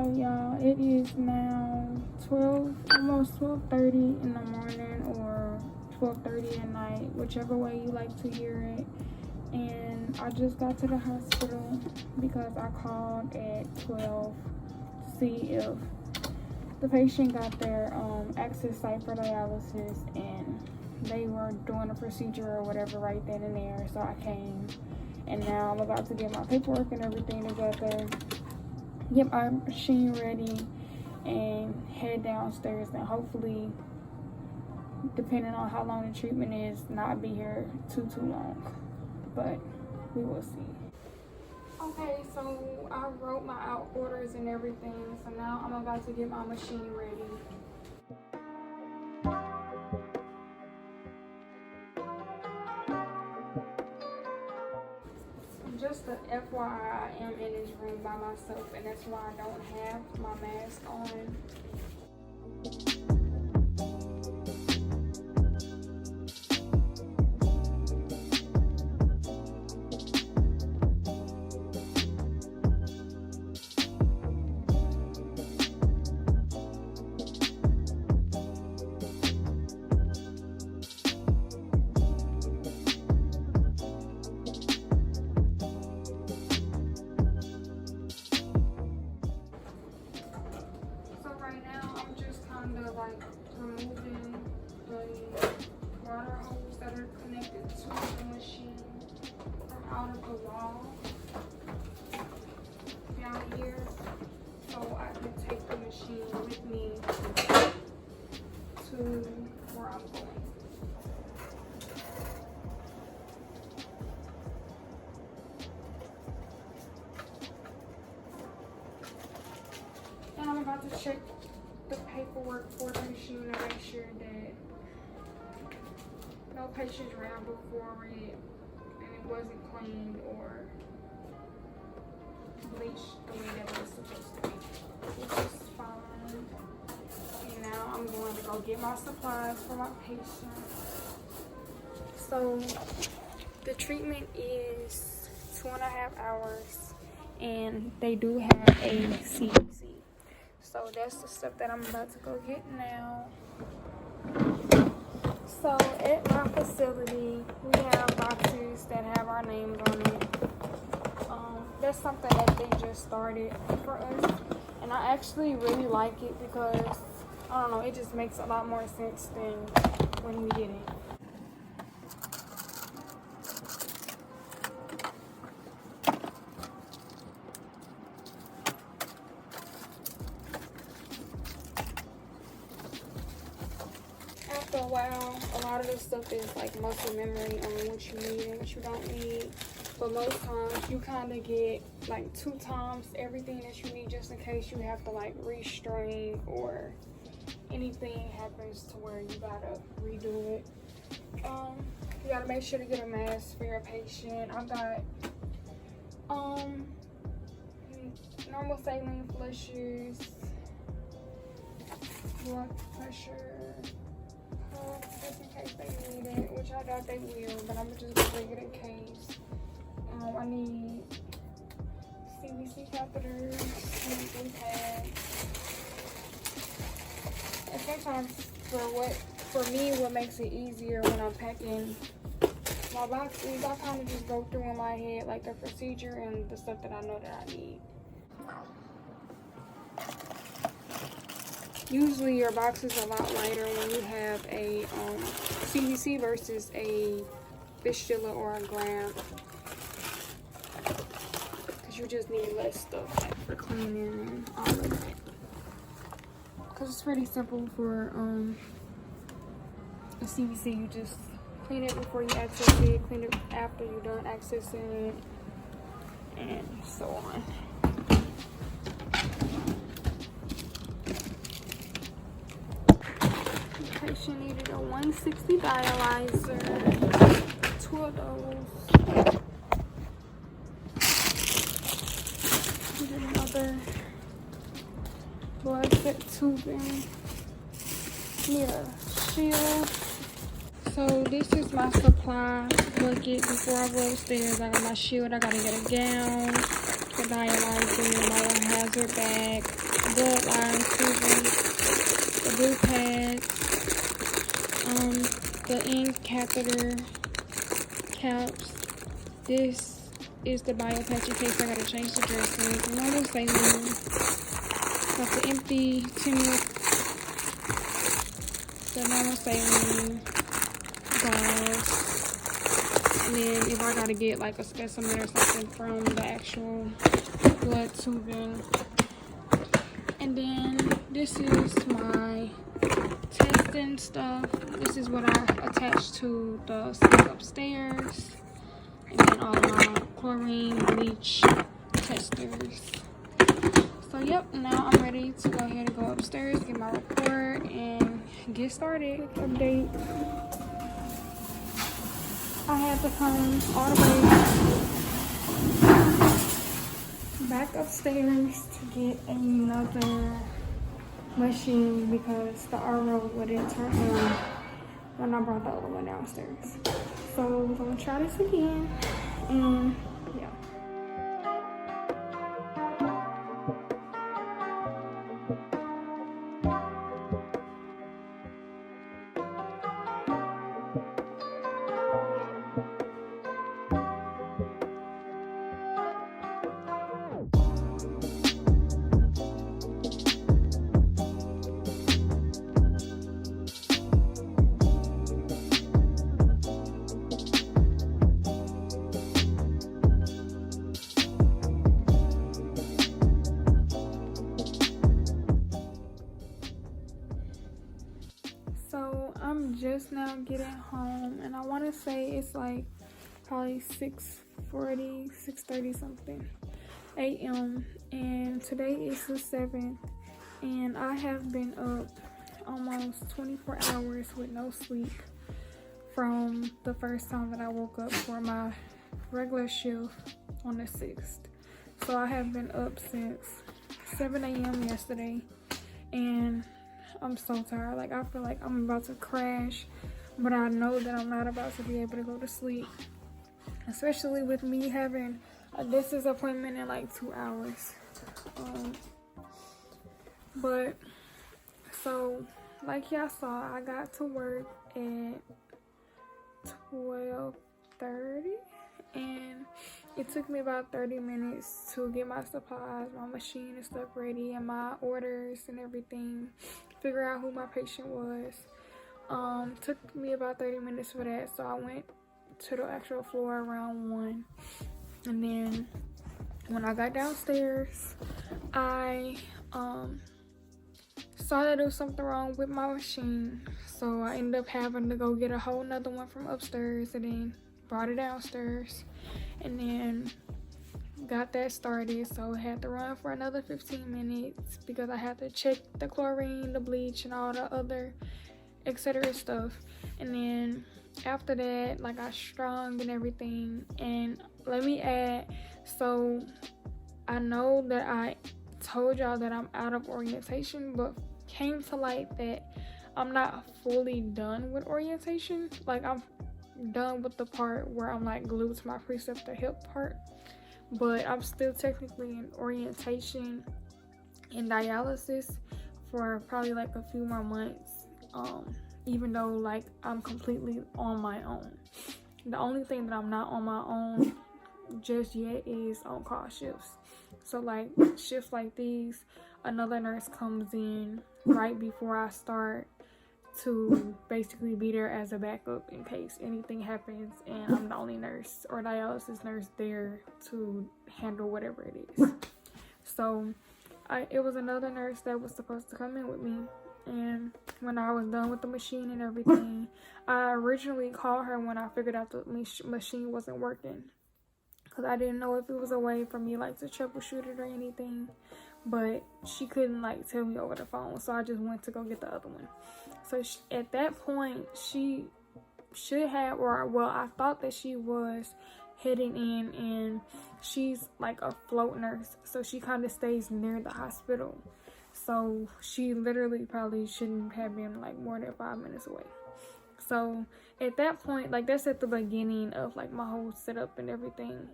So y'all, it is now almost 12:30 in the morning or 12:30 at night, whichever way you like to hear it. And I just got to the hospital because I called at 12 to see if the patient got their access site for dialysis, and they were doing a procedure or whatever right then and there. So I came, and now I'm about to get my paperwork and everything together, get my machine ready, and head downstairs, and hopefully, depending on how long the treatment is, not be here too long, but we will see. Okay, so I wrote my out orders and everything, so now I'm about to get my machine ready. Just a FYI, I am in this room by myself, and that's why I don't have my mask on. Removing the water hose that are connected to the machine from out of the wall down here, so I can take the machine with me to where I'm going. And I'm about to check the paperwork for the machine to make sure that no patients ran before it and it wasn't cleaned or bleached the way that it was supposed to be, which is fine. And now I'm going to go get my supplies for my patient. So the treatment is 2.5 hours, and they do have a CBC. So that's the stuff that I'm about to go get now. So at my facility, we have boxes that have our names on it. That's something that they just started for us, and I actually really like it because, I don't know, it just makes a lot more sense than when we did it. After a while, a lot of this stuff is like muscle memory on what you need and what you don't need. But most times you kind of get like 2 times everything that you need, just in case you have to like restrain or anything happens to where you gotta redo it. You gotta make sure to get a mask for your patient. I got normal saline flushes, blood pressure, just in case they need it, which I doubt they will, but I'm just gonna bring it in case. I need CBC catheters, I need blue pads. And sometimes for me, what makes it easier when I'm packing my boxes, I kind of just go through in my head like the procedure and the stuff that I know that I need. Usually your box is a lot lighter when you have a CBC versus a fistula or a gram, because you just need less stuff like for cleaning and all of that. Because it's pretty simple for a CBC. You just clean it before you access it, clean it after you're done accessing it, and so on. Patient needed a 160 dialyzer, 2 of those. Needed another blood set tubing. Need a shield. So this is my supply bucket. Before I go upstairs, I got my shield. I gotta get a gown, the dialyzer, my hazard bag, bloodline tubing, the blue pads, the end catheter caps. This is the biopatch in case I gotta change the dressing. Normal saline. Got the empty tin, the normal saline, gauze. And then if I gotta get like a specimen or something from the actual blood tubing. And then this is my testing stuff. This is what I attached to the sink upstairs. And then all my chlorine, bleach testers. So yep, now I'm ready to go ahead and go upstairs, get my report, and get started. Quick update. I had to come all the way back upstairs to get another machine because the RO wouldn't turn on when I brought the other one downstairs. So we're gonna try this again, and yeah. So I'm just now getting home, and I want to say it's like probably 6:30 something a.m. and today is the 7th, and I have been up almost 24 hours with no sleep from the first time that I woke up for my regular shift on the 6th. So I have been up since 7 a.m. yesterday, and I'm so tired. Like, I feel like I'm about to crash, but I know that I'm not about to be able to go to sleep, especially with me having a dentist appointment in like 2 hours. But so like y'all saw, I got to work at 12:30, and it took me about 30 minutes to get my supplies, my machine and stuff ready, and my orders and everything, figure out who my patient was. Took me about 30 minutes for that, so I went to the actual floor around 1. And then when I got downstairs, I saw that there was something wrong with my machine, so I ended up having to go get a whole nother one from upstairs, and then brought it downstairs, and then got that started. So I had to run for another 15 minutes because I had to check the chlorine, the bleach, and all the other etc. stuff. And then after that, like, I strung and everything. And let me add, so I know that I told y'all that I'm out of orientation, but came to light that I'm not fully done with orientation. Like, I'm done with the part where I'm like glued to my preceptor hip part, but I'm still technically in orientation in dialysis for probably like a few more months, even though like I'm completely on my own. The only thing that I'm not on my own just yet is on call shifts. So like shifts like these, another nurse comes in right before I start to basically be there as a backup in case anything happens and I'm the only nurse or dialysis nurse there to handle whatever it is. So it was another nurse that was supposed to come in with me, and when I was done with the machine and everything, I originally called her when I figured out the machine wasn't working, because I didn't know if it was a way for me like to troubleshoot it or anything, but she couldn't like tell me over the phone, so I just went to go get the other one. So at that point, she should have, or well, I thought that she was heading in, and she's like a float nurse, so she kind of stays near the hospital. So she literally probably shouldn't have been like more than 5 minutes away. So at that point, like, that's at the beginning of like my whole setup and everything.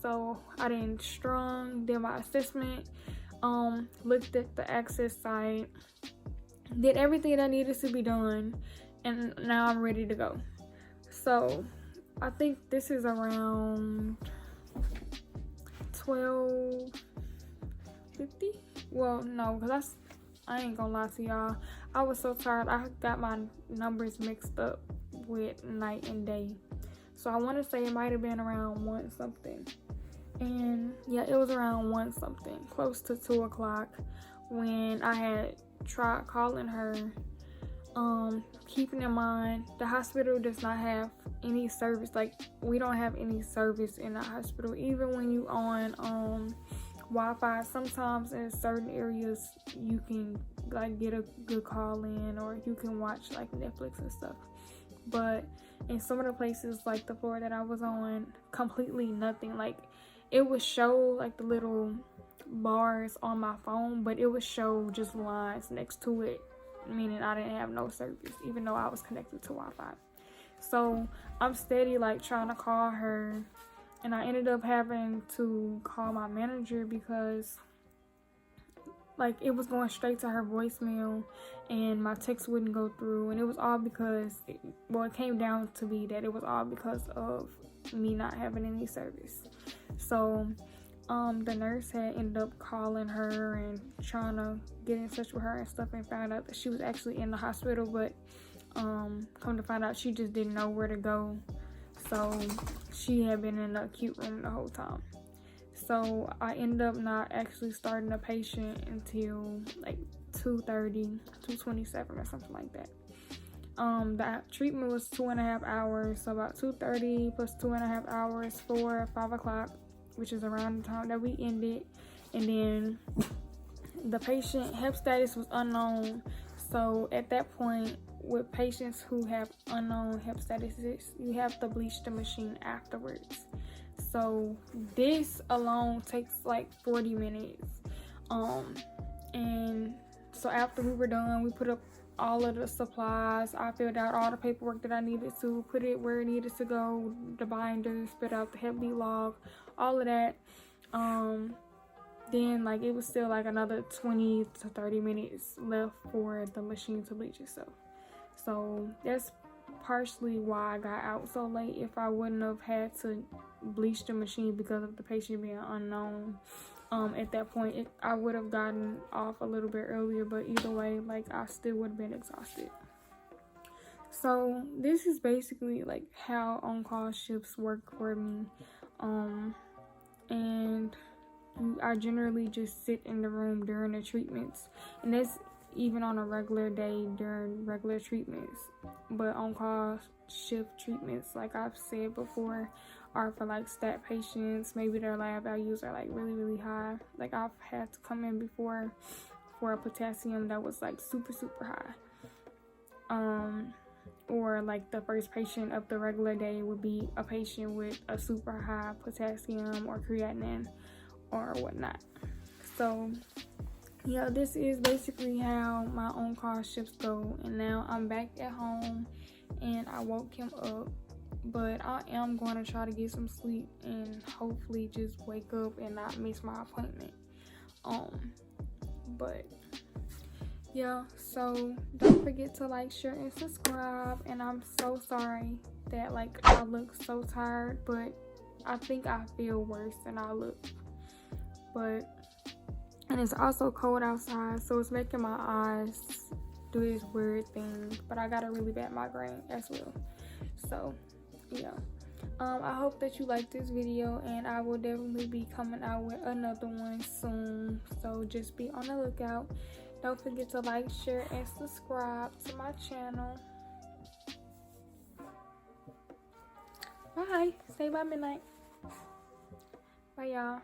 So I did my assessment. looked at the access site, did everything that needed to be done, and now I'm ready to go. So I think this is around 12:50. Well, no, because I ain't gonna lie to y'all, I was so tired. I got my numbers mixed up with night and day, so I want to say it might have been around 1 something. And yeah, it was around 1 something, close to 2 o'clock, when I had tried calling her. Keeping in mind, the hospital does not have any service. Like, we don't have any service in the hospital. Even when you on Wi-Fi, sometimes in certain areas you can like get a good call in, or you can watch like Netflix and stuff. But in some of the places, like the floor that I was on, completely nothing. Like, it would show like the little bars on my phone, but it would show just lines next to it, meaning I didn't have no service, even though I was connected to Wi-Fi. So I'm steady like trying to call her, and I ended up having to call my manager because like it was going straight to her voicemail and my text wouldn't go through, and it was all because it came down to be that it was all because of me not having any service. So the nurse had ended up calling her and trying to get in touch with her and stuff, and found out that she was actually in the hospital, but come to find out she just didn't know where to go. So she had been in the acute room the whole time. So I ended up not actually starting a patient until like 2:30, 2:27 or something like that. The treatment was 2.5 hours, so about 2:30 plus 2.5 hours, 5 o'clock, which is around the time that we ended. And then the patient hep status was unknown. So at that point, with patients who have unknown hep statuses, you have to bleach the machine afterwards. So this alone takes like 40 minutes. And so after we were done, we put up all of the supplies. I filled out all the paperwork that I needed to, put it where it needed to go, the binders, spit out the Hep B log, all of that. Then like it was still like another 20 to 30 minutes left for the machine to bleach itself. So that's partially why I got out so late. If I wouldn't have had to bleach the machine because of the patient being unknown, at that point I would have gotten off a little bit earlier, but either way, like I still would have been exhausted. So this is basically like how on-call shifts work for me. And I generally just sit in the room during the treatments, and that's even on a regular day during regular treatments. But on-call shift treatments, like I've said before, are for like stat patients. Maybe their lab values are like really high. Like I've had to come in before for a potassium that was like super high. Or like the first patient of the regular day would be a patient with a super high potassium or creatinine or whatnot. So yeah, this is basically how my on-call shifts go. And now I'm back at home and I woke him up, but I am going to try to get some sleep and hopefully just wake up and not miss my appointment. But yeah, so don't forget to like, share, and subscribe. And I'm so sorry that like I look so tired, but I think I feel worse than I look. And it's also cold outside, so it's making my eyes do this weird thing. But I got a really bad migraine as well. So yeah, I hope that you like this video, and I will definitely be coming out with another one soon. So just be on the lookout. Don't forget to like, share, and subscribe to my channel. Bye. Stay by midnight. Bye, y'all.